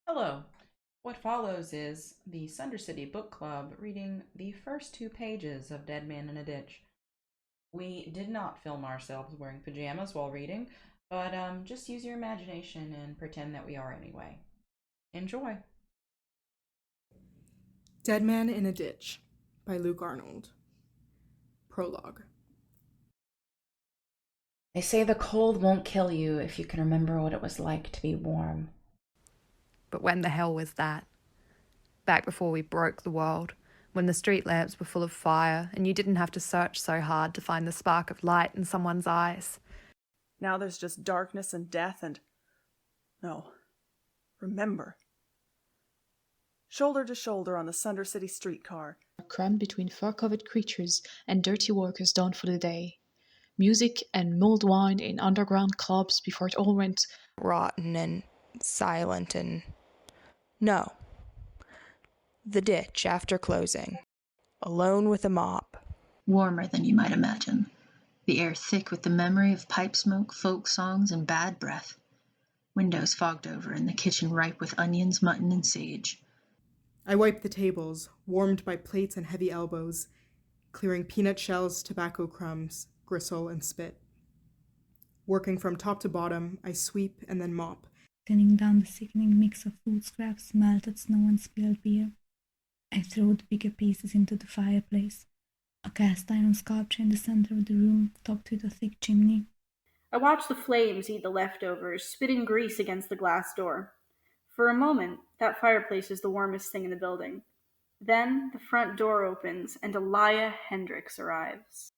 Hello. What follows is the Sunder City Book Club reading the first two pages of Dead Man in a Ditch. We did not film ourselves wearing pajamas while reading, but just use your imagination and pretend that we are anyway. Enjoy. Dead Man in a Ditch by Luke Arnold. Prologue. They say the cold won't kill you if you can remember what it was like to be warm. But when the hell was that? Back before we broke the world, when the street lamps were full of fire and you didn't have to search so hard to find the spark of light in someone's eyes. Now there's just darkness and death and... No. Remember. Shoulder to shoulder on the Sunder City streetcar. Crammed between fur-covered creatures and dirty workers done for the day. Music and mulled wine in underground clubs before it all went rotten and silent and... No. The ditch after closing. Alone with a mop. Warmer than you might imagine. The air thick with the memory of pipe smoke, folk songs, and bad breath. Windows fogged over and the kitchen ripe with onions, mutton, and sage. I wiped the tables, warmed by plates and heavy elbows, clearing peanut shells, tobacco crumbs, gristle, and spit. Working from top to bottom, I sweep and then mop. Thinning down the sickening mix of food scraps, melted snow, and spilled beer. I throw the bigger pieces into the fireplace, a cast iron sculpture in the center of the room, topped with a thick chimney. I watch the flames eat the leftovers, spitting grease against the glass door. For a moment, that fireplace is the warmest thing in the building. Then the front door opens and Elia Hendricks arrives.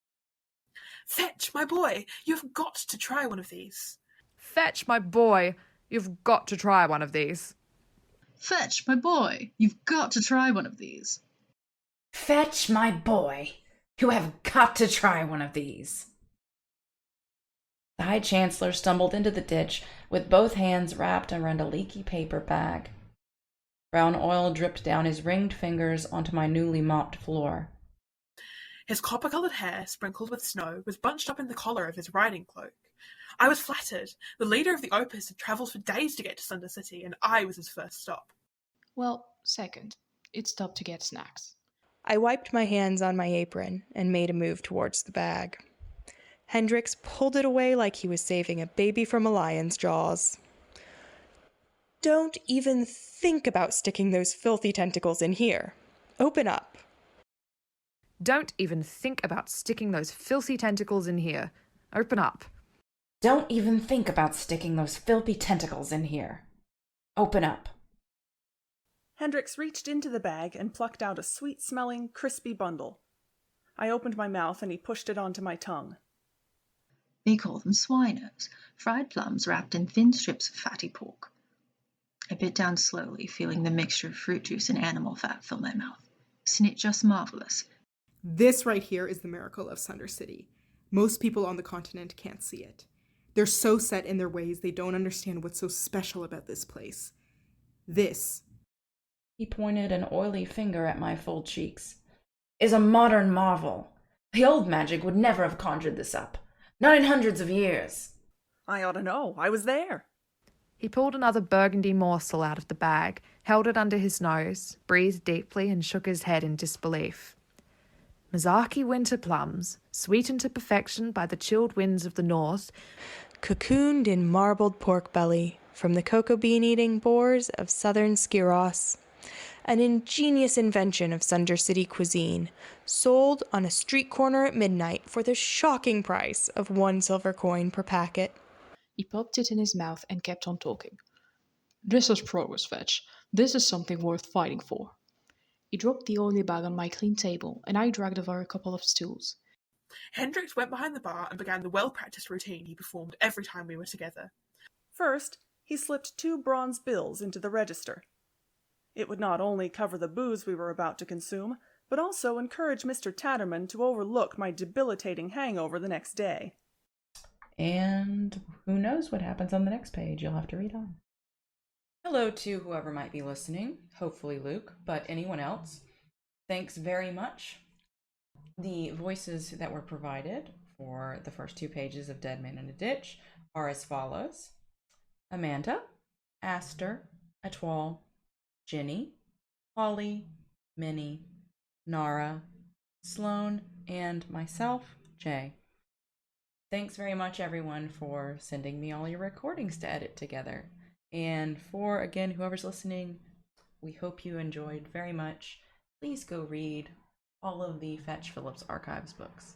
Fetch, my boy, you've got to try one of these. Fetch, my boy, you've got to try one of these. Fetch, my boy, you've got to try one of these. Fetch, my boy. You have got to try one of these. The High Chancellor stumbled into the ditch with both hands wrapped around a leaky paper bag. Brown oil dripped down his ringed fingers onto my newly mopped floor. His copper-coloured hair, sprinkled with snow, was bunched up in the collar of his riding cloak. I was flattered. The leader of the Opus had travelled for days to get to Sunder City, and I was his first stop. Well, second. It stopped to get snacks. I wiped my hands on my apron and made a move towards the bag. Hendricks pulled it away like he was saving a baby from a lion's jaws. Don't even think about sticking those filthy tentacles in here. Open up. Don't even think about sticking those filthy tentacles in here. Open up. Don't even think about sticking those filthy tentacles in here. Open up. Hendricks reached into the bag and plucked out a sweet-smelling, crispy bundle. I opened my mouth and he pushed it onto my tongue. They call them swinos, fried plums wrapped in thin strips of fatty pork. I bit down slowly, feeling the mixture of fruit juice and animal fat fill my mouth. Isn't it just marvelous? This right here is the miracle of Sunder City. Most people on the continent can't see it. They're so set in their ways they don't understand what's so special about this place. This, he pointed an oily finger at my full cheeks, is a modern marvel. The old magic would never have conjured this up. Not in hundreds of years. I ought to know. I was there. He pulled another burgundy morsel out of the bag, held it under his nose, breathed deeply, and shook his head in disbelief. Mizaki winter plums, sweetened to perfection by the chilled winds of the north, Cocooned in marbled pork belly from the cocoa bean-eating boars of southern Skiros. An ingenious invention of Sunder City cuisine, sold on a street corner at midnight for the shocking price of 1 silver coin per packet. He popped it in his mouth and kept on talking. This is progress, Fetch. This is something worth fighting for. He dropped the oily bag on my clean table, and I dragged over a couple of stools. Hendricks went behind the bar and began the well-practiced routine he performed every time we were together. First, he slipped 2 bronze bills into the register. It would not only cover the booze we were about to consume, but also encourage Mr. Tatterman to overlook my debilitating hangover the next day. And who knows what happens on the next page? You'll have to read on. Hello to whoever might be listening, hopefully Luke, but anyone else. Thanks very much. The voices that were provided for the first 2 pages of Dead Man in a Ditch are as follows: Amanda, Aster, Etoile, Ginny, Holly, Minnie, Nara, Sloane, and myself, Jay. Thanks very much, everyone, for sending me all your recordings to edit together. And for, again, whoever's listening, we hope you enjoyed very much. Please go read all of the Fetch Phillips Archives books.